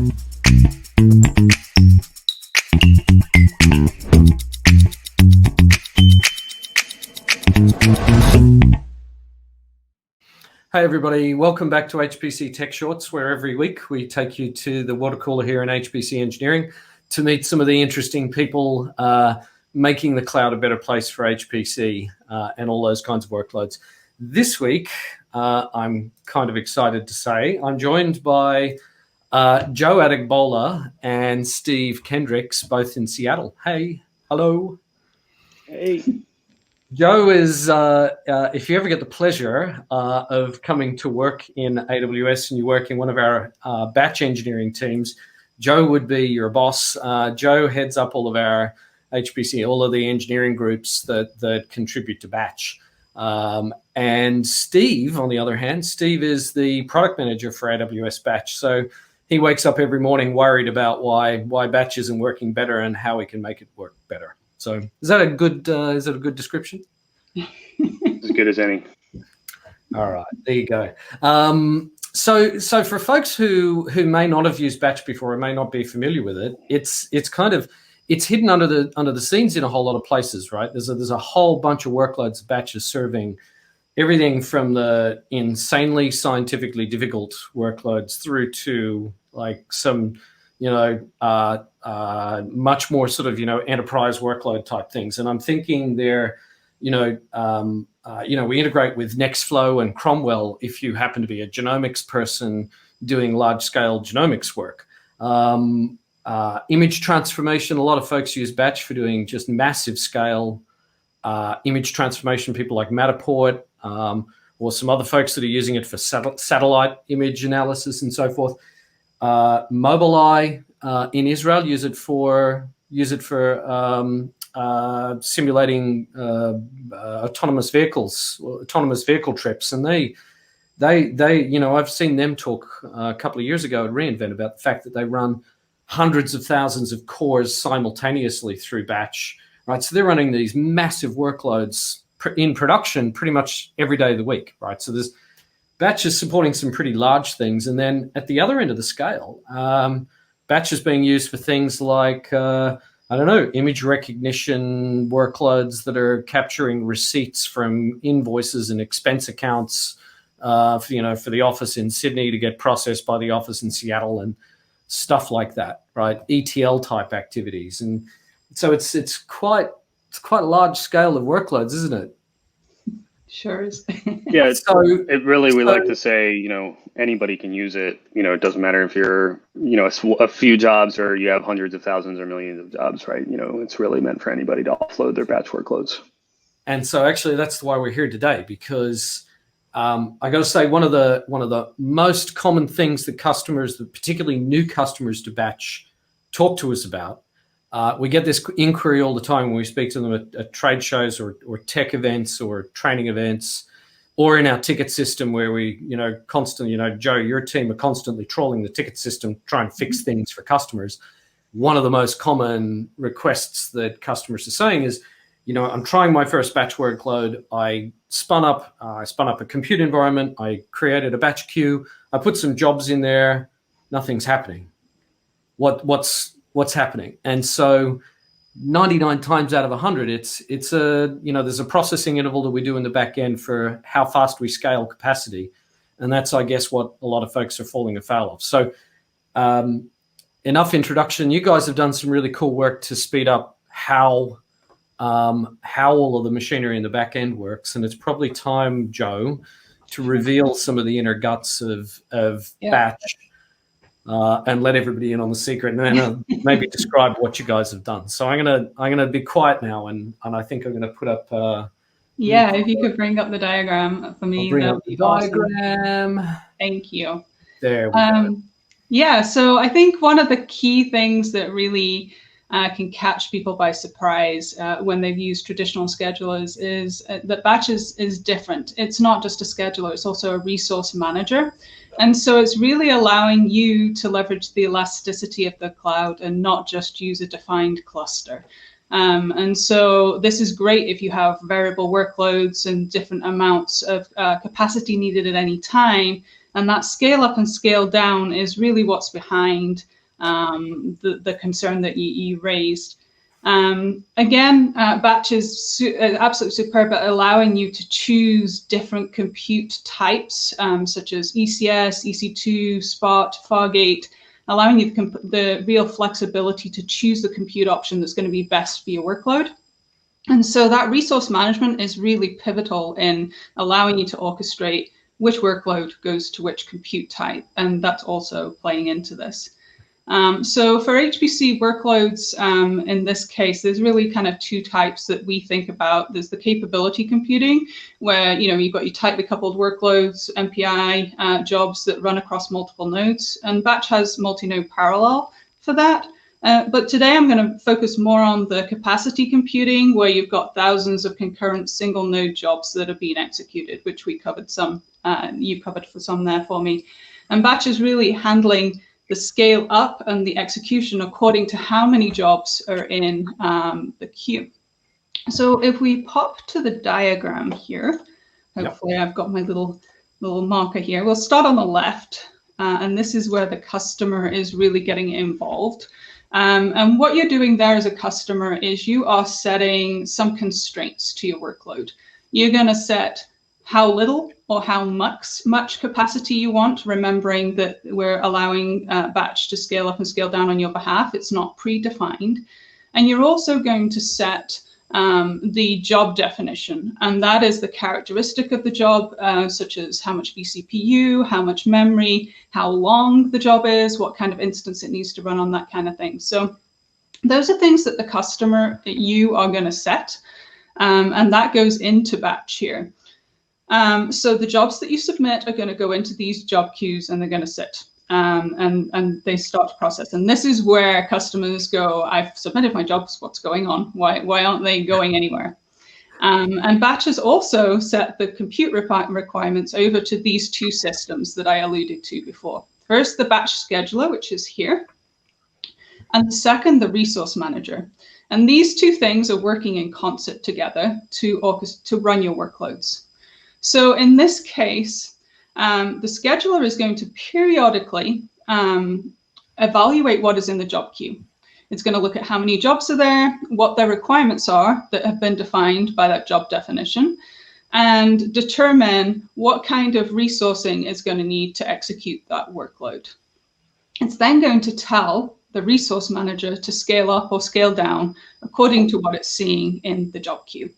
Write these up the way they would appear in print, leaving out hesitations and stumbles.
Hey everybody, welcome back to HPC Tech Shorts, where every week we take you to the water cooler here in HPC Engineering to meet some of the interesting people making the cloud a better place for HPC and all those kinds of workloads. This week, I'm kind of excited to say, I'm joined by Joe Adegbola and Steve Kendrex, both in Seattle. Hey, hello. Hey. Joe is, if you ever get the pleasure of coming to work in AWS and you work in one of our batch engineering teams, Joe would be your boss. Joe heads up all of our HPC, all of the engineering groups that contribute to batch. And Steve, on the other hand, Steve is the product manager for AWS Batch. So he wakes up every morning worried about why batch isn't working better and how we can make it work better. So is that a good description? As good as any. All right, there you go. So for folks who may not have used batch before or may not be familiar with it, it's hidden under the scenes in a whole lot of places, right? There's a whole bunch of workloads batch is serving, everything from the insanely scientifically difficult workloads through to like some much more sort of, enterprise workload type things. And I'm thinking there, we integrate with Nextflow and Cromwell if you happen to be a genomics person doing large scale genomics work. Image transformation, a lot of folks use batch for doing just massive scale image transformation, people like Matterport, or some other folks that are using it for satellite image analysis and so forth. Mobileye in Israel use it for simulating autonomous vehicle trips, and they I've seen them talk a couple of years ago at reInvent about the fact that they run hundreds of thousands of cores simultaneously through batch, right? So they're running these massive workloads in production pretty much every day of the week, right? So there's batch is supporting some pretty large things. And then at the other end of the scale, batch is being used for things like, image recognition workloads that are capturing receipts from invoices and expense accounts, for the office in Sydney to get processed by the office in Seattle and stuff like that, right? ETL type activities. And so it's quite a large scale of workloads, isn't it? Sure is. Yeah, we like to say, anybody can use it. It doesn't matter if you're, a few jobs or you have hundreds of thousands or millions of jobs, right? It's really meant for anybody to offload their batch workloads. And so actually that's why we're here today, because I got to say one of the most common things that customers, particularly new customers to batch, talk to us about. We get this inquiry all the time when we speak to them at trade shows or tech events or training events, or in our ticket system where we, constantly, Joe, your team are constantly trawling the ticket system, trying to fix things for customers. One of the most common requests that customers are saying is, I'm trying my first batch workload. I spun up a compute environment. I created a batch queue. I put some jobs in there. Nothing's happening. What's happening? And so 99 times out of 100, it's there's a processing interval that we do in the back end for how fast we scale capacity. And that's, I guess, what a lot of folks are falling afoul of. So enough introduction. You guys have done some really cool work to speed up how all of the machinery in the back end works. And it's probably time, Joe, to reveal some of the inner guts of batch. And let everybody in on the secret, and then maybe describe what you guys have done. So I'm gonna be quiet now, and I think I'm gonna put up. If you could bring up the diagram for me. I'll bring up the diagram. Awesome. Thank you. There we go. Yeah, so I think one of the key things that really can catch people by surprise when they've used traditional schedulers is that batch is different. It's not just a scheduler, it's also a resource manager. And so it's really allowing you to leverage the elasticity of the cloud and not just use a defined cluster. And so this is great if you have variable workloads and different amounts of capacity needed at any time. And that scale up and scale down is really what's behind the concern that you raised. Again, Batch is absolutely superb at allowing you to choose different compute types, such as ECS, EC2, Spot, Fargate, allowing you the real flexibility to choose the compute option that's going to be best for your workload. And so that resource management is really pivotal in allowing you to orchestrate which workload goes to which compute type, and that's also playing into this. So for HPC workloads, in this case, there's really kind of two types that we think about. There's the capability computing, where you've got your tightly coupled workloads, MPI jobs that run across multiple nodes, and Batch has multi-node parallel for that. But today I'm going to focus more on the capacity computing, where you've got thousands of concurrent single node jobs that are being executed, which we covered some. You covered for some there for me. And Batch is really handling the scale up and the execution according to how many jobs are in the queue. So if we pop to the diagram here, hopefully I've got my little marker here. We'll start on the left, and this is where the customer is really getting involved. And what you're doing there as a customer is you are setting some constraints to your workload. You're going to set how little or how much capacity you want, remembering that we're allowing Batch to scale up and scale down on your behalf. It's not predefined. And you're also going to set the job definition, and that is the characteristic of the job, such as how much vCPU, how much memory, how long the job is, what kind of instance it needs to run on, that kind of thing. So those are things that the customer, you are going to set, and that goes into Batch here. So the jobs that you submit are going to go into these job queues, and they're going to sit. And they start to process. And this is where customers go, I've submitted my jobs, what's going on? Why aren't they going anywhere? And Batch has also set the compute requirements over to these two systems that I alluded to before. First, the Batch scheduler, which is here. And the second, the resource manager. And these two things are working in concert together to run your workloads. So in this case, the scheduler is going to periodically evaluate what is in the job queue. It's going to look at how many jobs are there, what their requirements are that have been defined by that job definition, and determine what kind of resourcing is going to need to execute that workload. It's then going to tell the resource manager to scale up or scale down according to what it's seeing in the job queue.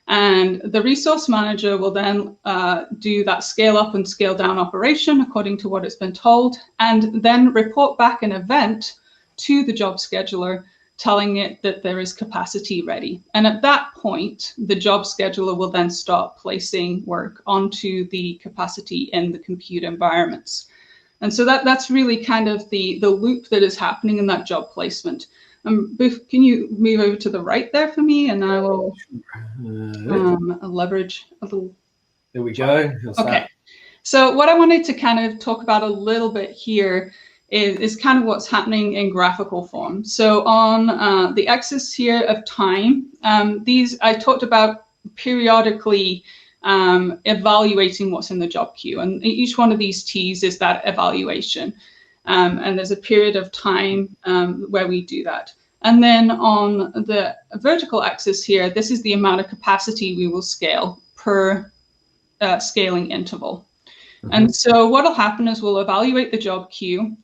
And the resource manager will then do that scale up and scale down operation according to what it's been told, and then report back an event to the job scheduler telling it that there is capacity ready. And at that point, the job scheduler will then start placing work onto the capacity in the compute environments. And so that's really kind of the loop that is happening in that job placement. Boof, can you move over to the right there for me, and I will leverage a little. There we go. Okay. So what I wanted to kind of talk about a little bit here is kind of what's happening in graphical form. So on the axis here of time, these I talked about periodically evaluating what's in the job queue, and each one of these T's is that evaluation. And there's a period of time where we do that. And then on the vertical axis here, this is the amount of capacity we will scale per scaling interval. And so what will happen is we'll evaluate the job queue.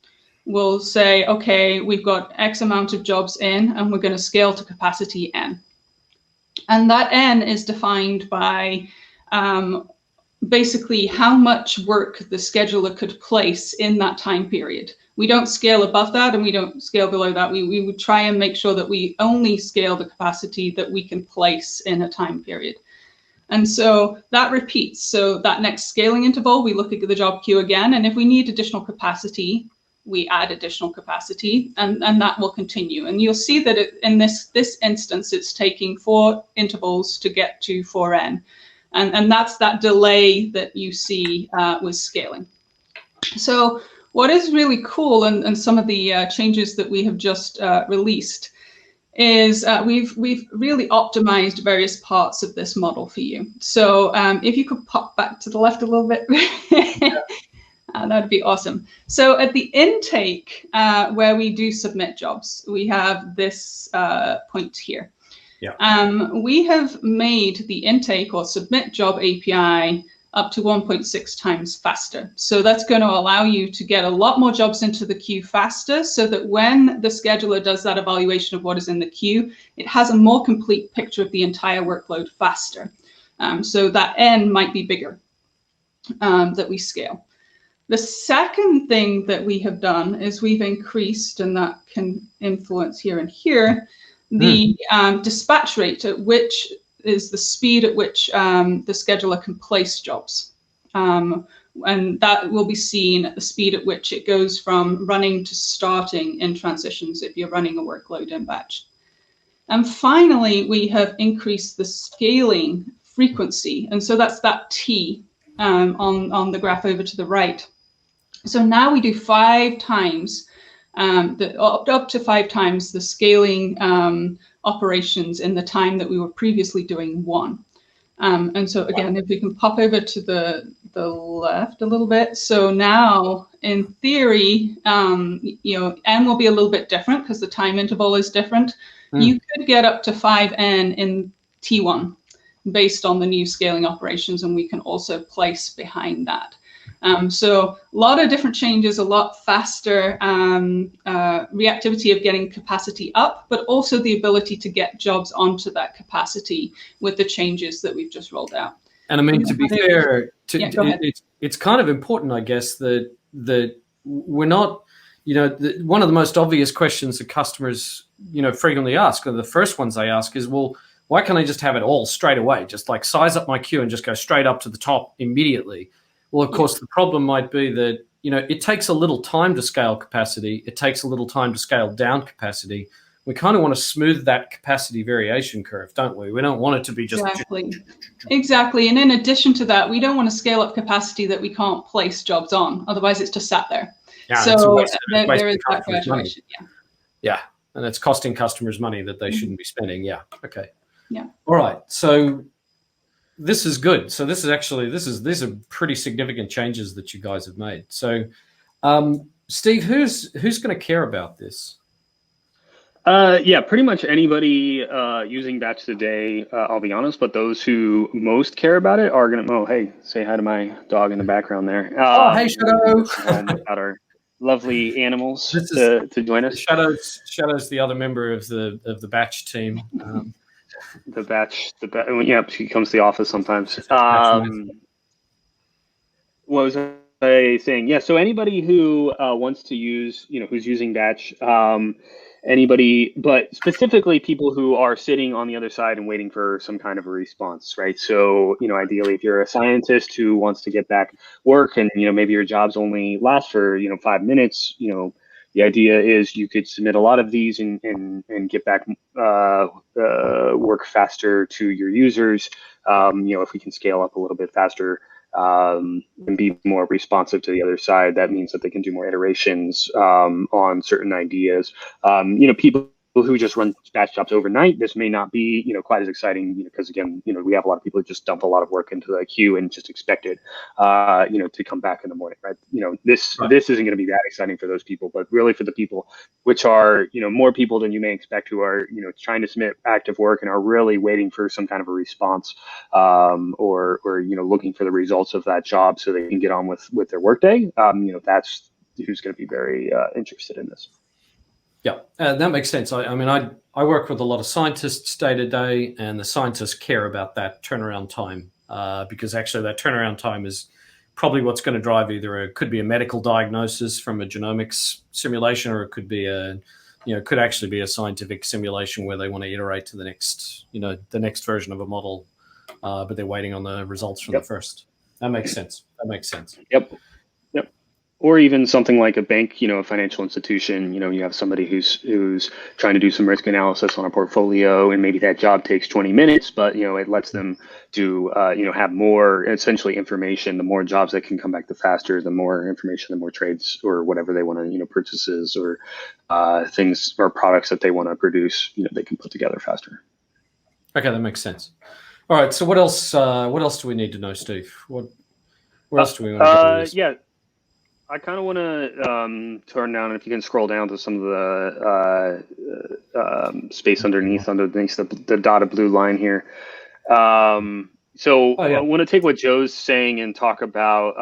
We'll say, okay, we've got X amount of jobs in, and we're going to scale to capacity N. And that N is defined by basically how much work the scheduler could place in that time period. We don't scale above that, and we don't scale below that. We would try and make sure that we only scale the capacity that we can place in a time period. And so that repeats. So that next scaling interval, we look at the job queue again, and if we need additional capacity, we add additional capacity, and that will continue. And you'll see that in this instance, it's taking 4 intervals to get to 4n. And that's that delay that you see with scaling. So what is really cool, and some of the changes that we have just released, is we've really optimized various parts of this model for you. So if you could pop back to the left a little bit. That'd be awesome. So at the intake, where we do submit jobs, we have this point here. Yeah. We have made the intake or submit job API up to 1.6 times faster. So that's going to allow you to get a lot more jobs into the queue faster, so that when the scheduler does that evaluation of what is in the queue, it has a more complete picture of the entire workload faster. So that N might be bigger that we scale. The second thing that we have done is we've increased, and that can influence here and here, the dispatch rate, at which is the speed at which the scheduler can place jobs. And that will be seen at the speed at which it goes from running to starting in transitions if you're running a workload in batch. And finally, we have increased the scaling frequency. And so that's that T on the graph over to the right. So now we do 5 times, up to 5 times the scaling operations in the time that we were previously doing 1. And so again, if we can pop over to the left a little bit. So now, in theory, N will be a little bit different because the time interval is different. You could get up to 5N in T1 based on the new scaling operations, and we can also place behind that. So a lot of different changes, a lot faster reactivity of getting capacity up, but also the ability to get jobs onto that capacity with the changes that we've just rolled out. And I mean, to be fair, it's kind of important, I guess, that we're not, one of the most obvious questions that customers, frequently ask, or the first ones they ask is, well, why can't I just have it all straight away? Just like size up my queue and just go straight up to the top immediately. Well, of course, the problem might be that, it takes a little time to scale capacity. It takes a little time to scale down capacity. We kind of want to smooth that capacity variation curve, don't we? We don't want it to be just... Exactly. And in addition to that, we don't want to scale up capacity that we can't place jobs on. Otherwise, it's just sat there. Yeah, so there is that graduation. Yeah. And it's costing customers money that they shouldn't be spending. Yeah. Okay. Yeah. All right. So this is good. So these are pretty significant changes that you guys have made. So, Steve, who's going to care about this? Yeah, pretty much anybody using Batch today, I'll be honest, but those who most care about it are going to, hey, say hi to my dog in the background there. Hey, Shadow. Got our lovely animals to join us. Shadow's the other member of the Batch team. The batch, yeah, she comes to the office sometimes. What was I saying? Yeah, so anybody who wants to use, who's using Batch, anybody, but specifically people who are sitting on the other side and waiting for some kind of a response, right? So, ideally, if you're a scientist who wants to get back work and, maybe your jobs only last for, 5 minutes, the idea is you could submit a lot of these and get back work faster to your users. If we can scale up a little bit faster and be more responsive to the other side, that means that they can do more iterations on certain ideas. People who just run batch jobs overnight, this may not be, quite as exciting, because again, we have a lot of people who just dump a lot of work into the queue and just expect it, to come back in the morning, right? This isn't going to be that exciting for those people, but really for the people, which are, more people than you may expect, who are, trying to submit active work and are really waiting for some kind of a response, or looking for the results of that job so they can get on with their workday. That's who's going to be very interested in this. Yeah, that makes sense. I mean, I work with a lot of scientists day to day, and the scientists care about that turnaround time because actually that turnaround time is probably what's going to drive it could be a medical diagnosis from a genomics simulation, or it could be could actually be a scientific simulation where they want to iterate to the next version of a model, but they're waiting on the results from the first. That makes sense. Yep. Or even something like a bank, a financial institution, you have somebody who's trying to do some risk analysis on a portfolio, and maybe that job takes 20 minutes, but, it lets them do, have more essentially information. The more jobs that can come back, the faster, the more information, the more trades or whatever they want to, purchases or things or products that they want to produce, they can put together faster. Okay, that makes sense. All right. So what else do we need to know, Steve? Where else do we want to go with this? Yeah. I kind of want to turn down, if you can scroll down to some of the space underneath the dotted blue line here. So I want to take what Joe's saying and talk about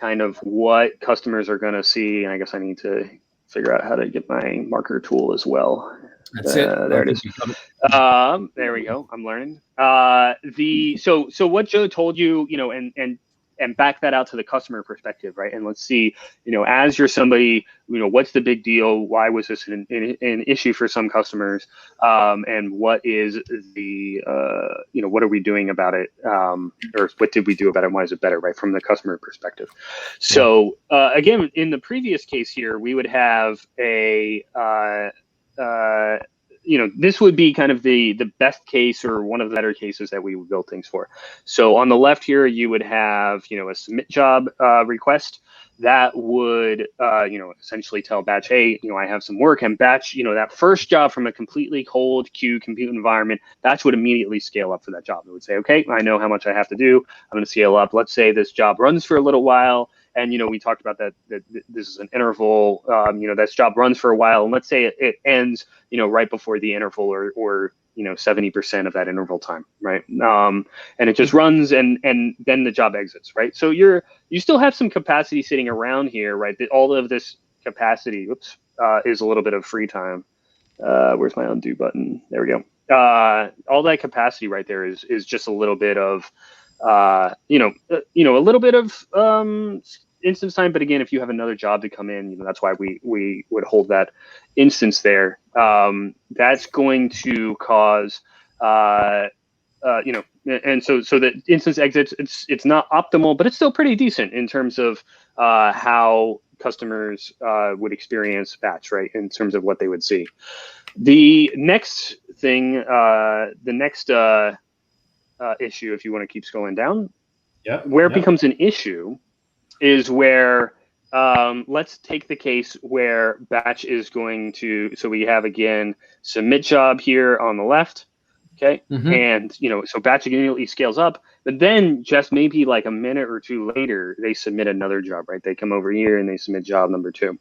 kind of what customers are going to see. And I guess I need to figure out how to get my marker tool as well. That's it. There it is. There we go. I'm learning. So what Joe told you, you know, and back that out to the customer perspective, right? And let's see, you know, as you're somebody, you know, what's the big deal? Why was this an issue for some customers? And what is the, you know, what are we doing about it? Or what did we do about it? Why is it better, right? From the customer perspective. So again, in the previous case here, we would have a, you know, this would be kind of the best case or one of the better cases that we would build things for. So on the left here, you would have, you know, a submit job request that would, you know, essentially tell Batch, hey, you know, I have some work, and Batch, you know, that first job from a completely cold queue compute environment, Batch would immediately scale up for that job. It would say, okay, I know how much I have to do. I'm going to scale up. Let's say this job runs for a little while. And, you know, we talked about that this is an interval, you know, this job runs for a while. And let's say it ends, you know, right before the interval or you know, 70% of that interval time, right? And it just runs and then the job exits, right? So you still have some capacity sitting around here, right? All of this capacity, is a little bit of free time. Where's my undo button? There we go. All that capacity right there is just a little bit of, you know, a little bit of instance time. But again, if you have another job to come in, you know, that's why we would hold that instance there. That's going to cause, you know, and so the instance exits. It's not optimal, but it's still pretty decent in terms of how customers would experience Batch, right? In terms of what they would see. The next thing, the next issue, if you want to keep scrolling down, where it becomes an issue is where, let's take the case where Batch is going to, so we have again, submit job here on the left, okay? And, you know, so Batch immediately scales up, but then just maybe like a minute or two later, they submit another job, right? They come over here and they submit job number 2.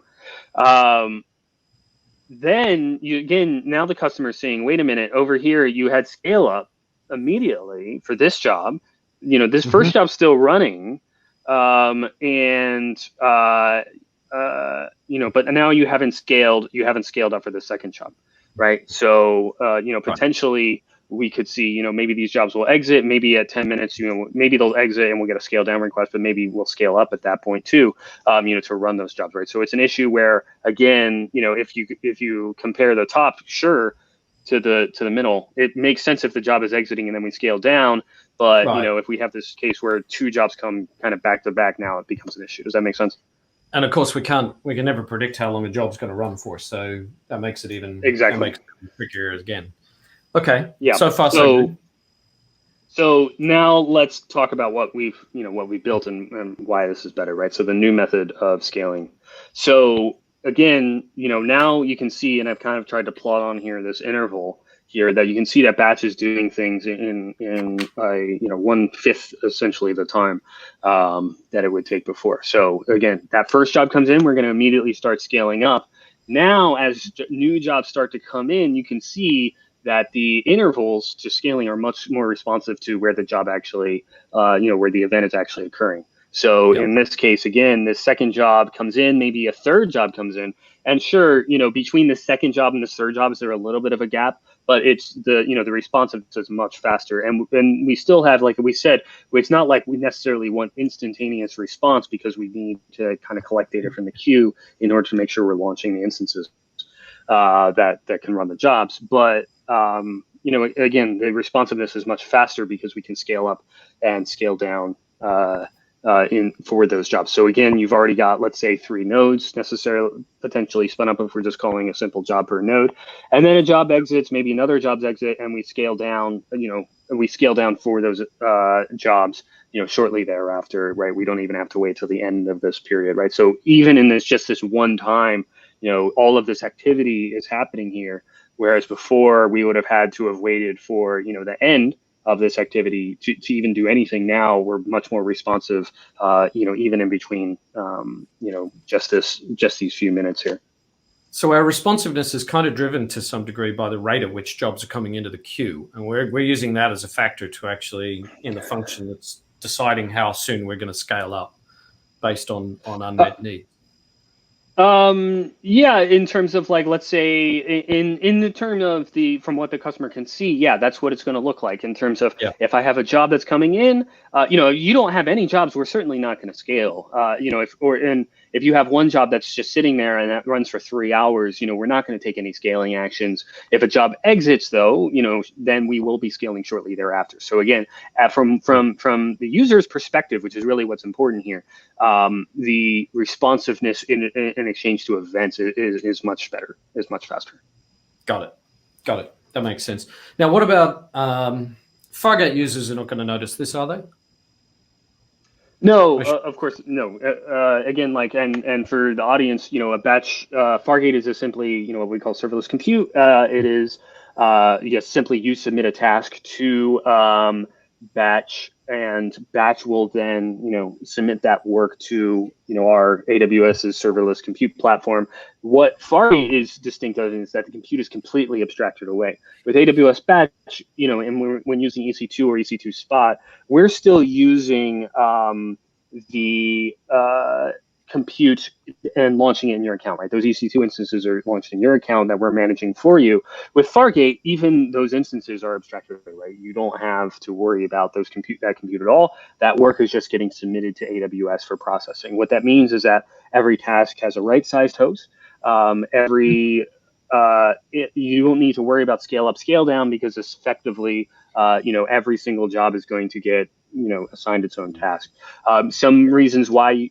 Then now the customer is saying, wait a minute, over here, you had scale up immediately for this job. You know, this first job's still running. You know, but now you haven't scaled up for the second job, right? So, you know, potentially we could see, you know, maybe these jobs will exit, maybe at 10 minutes, you know, maybe they'll exit and we'll get a scale down request, but maybe we'll scale up at that point too, you know, to run those jobs, right? So it's an issue where, again, you know, if you compare the top, sure, to the middle, it makes sense if the job is exiting and then we scale down. But, you know, if we have this case where 2 jobs come kind of back to back, now it becomes an issue. Does that make sense? And of course, we can never predict how long a job's going to run for. So that makes it even trickier again. Okay. Yeah. So far, so good. So now let's talk about what we've built and why this is better, right? So the new method of scaling. So again, you know, now you can see, and I've kind of tried to plot on here this interval here, that you can see that Batch is doing things in you know, 1/5 essentially the time that it would take before. So again, that first job comes in, we're going to immediately start scaling up. Now, as new jobs start to come in, you can see that the intervals to scaling are much more responsive to where the job actually, you know, where the event is actually occurring. So in this case, again, this second job comes in, maybe a third job comes in, and sure, you know, between the second job and the third job, is there a little bit of a gap? But it's the responsiveness is much faster, and we still have, like we said, it's not like we necessarily want instantaneous response because we need to kind of collect data from the queue in order to make sure we're launching the instances that can run the jobs. But you know, again, the responsiveness is much faster because we can scale up and scale down for those jobs. So again, you've already got, let's say, 3 nodes necessarily potentially spun up if we're just calling a simple job per node, and then a job exits, maybe another job's exit, and we scale down. You know, we scale down for those jobs, you know, shortly thereafter, right? We don't even have to wait till the end of this period, right? So even in this one time, you know, all of this activity is happening here, whereas before we would have had to have waited for, you know, the end of this activity to even do anything now. We're much more responsive, even in between, just these few minutes here. So our responsiveness is kind of driven to some degree by the rate at which jobs are coming into the queue. And we're using that as a factor to actually, in the function that's deciding how soon we're going to scale up based on unmet need. Yeah, in terms of like, let's say in the term of from what the customer can see, yeah, that's what it's going to look like in terms of if I have a job that's coming in, you don't have any jobs, we're certainly not going to scale. If you have one job that's just sitting there and that runs for 3 hours, we're not going to take any scaling actions. If a job exits though, then we will be scaling shortly thereafter. So again, from the user's perspective, which is really what's important here, the responsiveness in exchange to events is much better, is much faster. Got it. That makes sense. Now, what about Fargate users are not going to notice this, are they? No, of course, no. Again, and for the audience, a batch, Fargate is just simply, what we call serverless compute. It is, simply you submit a task to batch, and batch will then, submit that work to, our AWS's serverless compute platform. What Fargate is distinct of is that the compute is completely abstracted away. With AWS Batch, and when using EC2 or EC2 Spot, we're still using the compute and launching it in your account, right? Those EC2 instances are launched in your account that we're managing for you. With Fargate, even those instances are abstracted away, right? You don't have to worry about that compute at all. That work is just getting submitted to AWS for processing. What that means is that every task has a right-sized host. You don't need to worry about scale up, scale down, because effectively, every single job is going to get, assigned its own task. Some reasons why,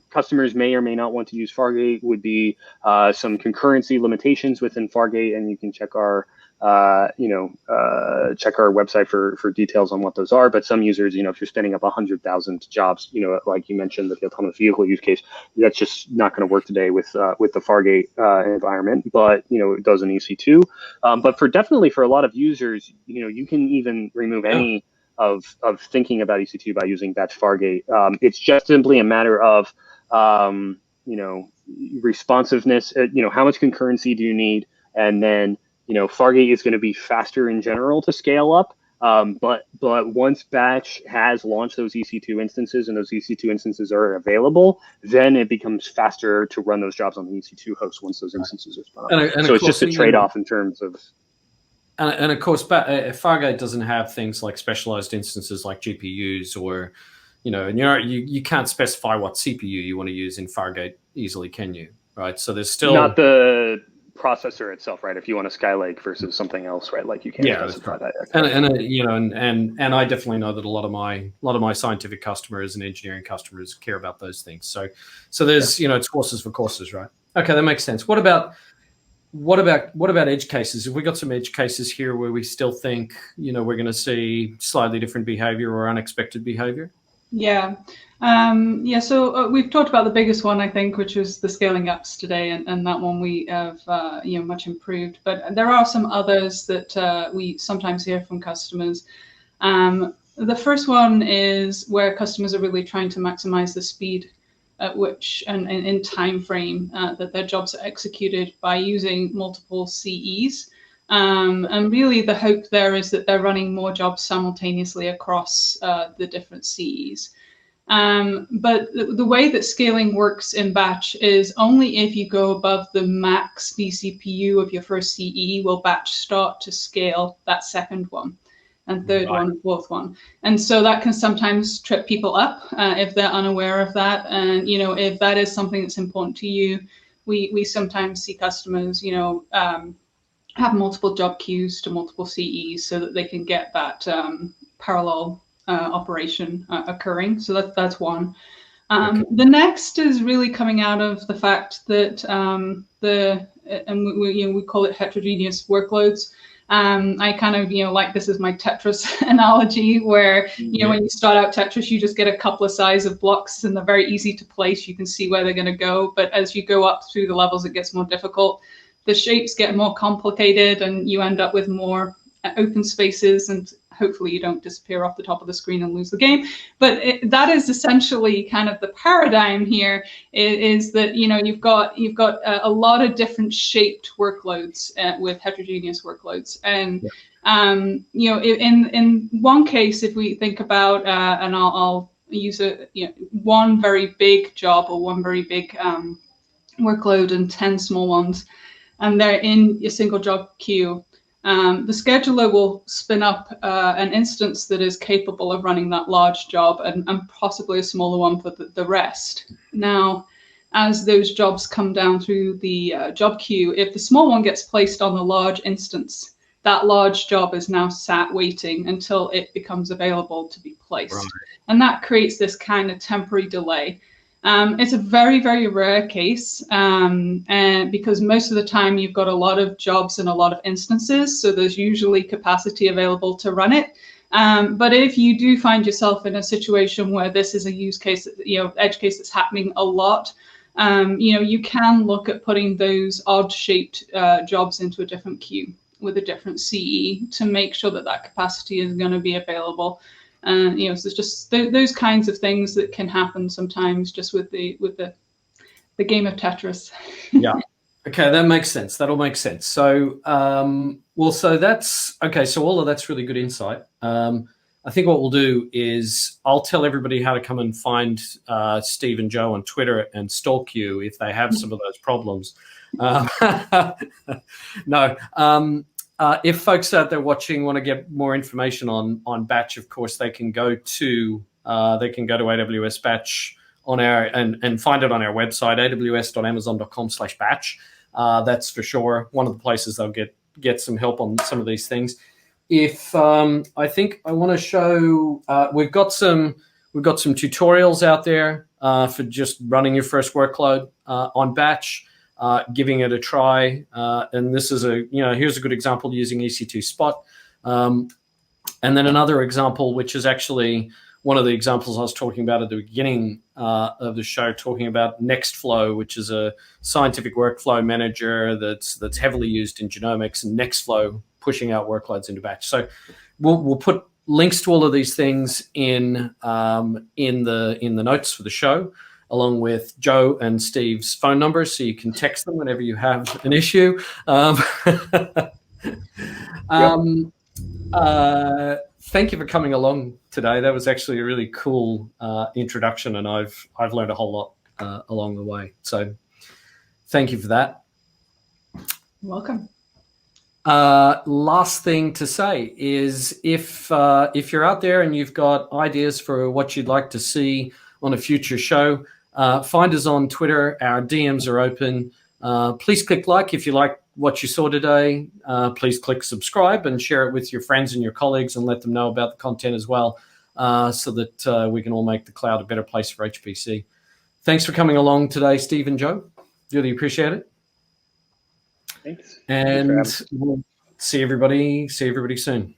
customers may or may not want to use Fargate would be some concurrency limitations within Fargate, and you can check our website for details on what those are. But some users, if you're spinning up 100,000 jobs, like you mentioned, the autonomous vehicle use case, that's just not going to work today with the Fargate environment. But it does in EC2. But definitely for a lot of users, you can even remove any of thinking about EC2 by using Batch Fargate. It's just simply a matter of responsiveness. How much concurrency do you need, and then Fargate is going to be faster in general to scale up. But once Batch has launched those EC2 instances and those EC2 instances are available, then it becomes faster to run those jobs on the EC2 host once those instances are spun up. So it's just a trade-off in terms of. And of course, Fargate doesn't have things like specialized instances like GPUs or, and you can't specify what CPU you want to use in Fargate easily, can you? Right. So there's still not the processor itself, right? If you want a Skylake versus something else, right? Like you can't specify that. And I definitely know that a lot of my scientific customers and engineering customers care about those things. So there's it's courses for courses, right? Okay, that makes sense. What about edge cases? Have we got some edge cases here where we still think we're going to see slightly different behavior or unexpected behavior? Yeah. So we've talked about the biggest one, I think, which was the scaling ups today, and that one we have much improved. But there are some others that we sometimes hear from customers. The first one is where customers are really trying to maximize the speed at which and in time frame that their jobs are executed by using multiple CEs. And really the hope there is that they're running more jobs simultaneously across the different CEs. But the way that scaling works in Batch is only if you go above the max vCPU of your first CE will Batch start to scale that second one and third one, fourth one. And so that can sometimes trip people up if they're unaware of that. And, if that is something that's important to you, we sometimes see customers, have multiple job queues to multiple CEs so that they can get that parallel operation occurring. So that's one. The next is really coming out of the fact that we call it heterogeneous workloads. I kind of, like this is my Tetris analogy where, when you start out Tetris, you just get a couple of size of blocks and they're very easy to place. You can see where they're going to go. But as you go up through the levels, it gets more difficult. The shapes get more complicated and you end up with more open spaces and hopefully you don't disappear off the top of the screen and lose the game. But that is essentially kind of the paradigm here, is that, you know, you've got a lot of different shaped workloads with heterogeneous workloads. And you know, in one case, if we think about, and I'll use one very big job or one very big workload and 10 small ones, and they're in a single job queue. The scheduler will spin up an instance that is capable of running that large job and possibly a smaller one for the rest. Now, as those jobs come down through the job queue, if the small one gets placed on the large instance, that large job is now sat waiting until it becomes available to be placed. Right. And that creates this kind of temporary delay. It's a very, very rare case, and because most of the time you've got a lot of jobs and a lot of instances, so there's usually capacity available to run it. But if you do find yourself in a situation where this is a use case, you know, edge case that's happening a lot, you know, you can look at putting those odd-shaped jobs into a different queue with a different CE to make sure that that capacity is going to be available. You know, so it's just those kinds of things that can happen sometimes just with the game of Tetris. Yeah. Okay, that makes sense. That'll make sense. So, well, so that's okay. So all of that's really good insight. I think what we'll do is I'll tell everybody how to come and find Steve and Joe on Twitter and stalk you if they have some of those problems. No. If folks out there watching want to get more information on Batch, of course, they can go to AWS Batch on our and find it on our website, aws.amazon.com/batch. That's for sure one of the places they'll get some help on some of these things. If I think I want to show, we've got some tutorials out there for just running your first workload on Batch. Giving it a try, and this is here's a good example using EC2 Spot, and then another example, which is actually one of the examples I was talking about at the beginning of the show, talking about Nextflow, which is a scientific workflow manager that's heavily used in genomics, and Nextflow pushing out workloads into Batch. So we'll put links to all of these things in the notes for the show, along with Joe and Steve's phone numbers, so you can text them whenever you have an issue. Thank you for coming along today. That was actually a really cool introduction, and I've learned a whole lot along the way. So thank you for that. You're welcome. Last thing to say is if you're out there and you've got ideas for what you'd like to see on a future show, find us on Twitter. Our DMs are open. Please click like if you like what you saw today. Please click subscribe and share it with your friends and your colleagues and let them know about the content as well, so that we can all make the cloud a better place for HPC. Thanks for coming along today, Steve and Joe. Really appreciate it. Thanks. And we'll see everybody soon.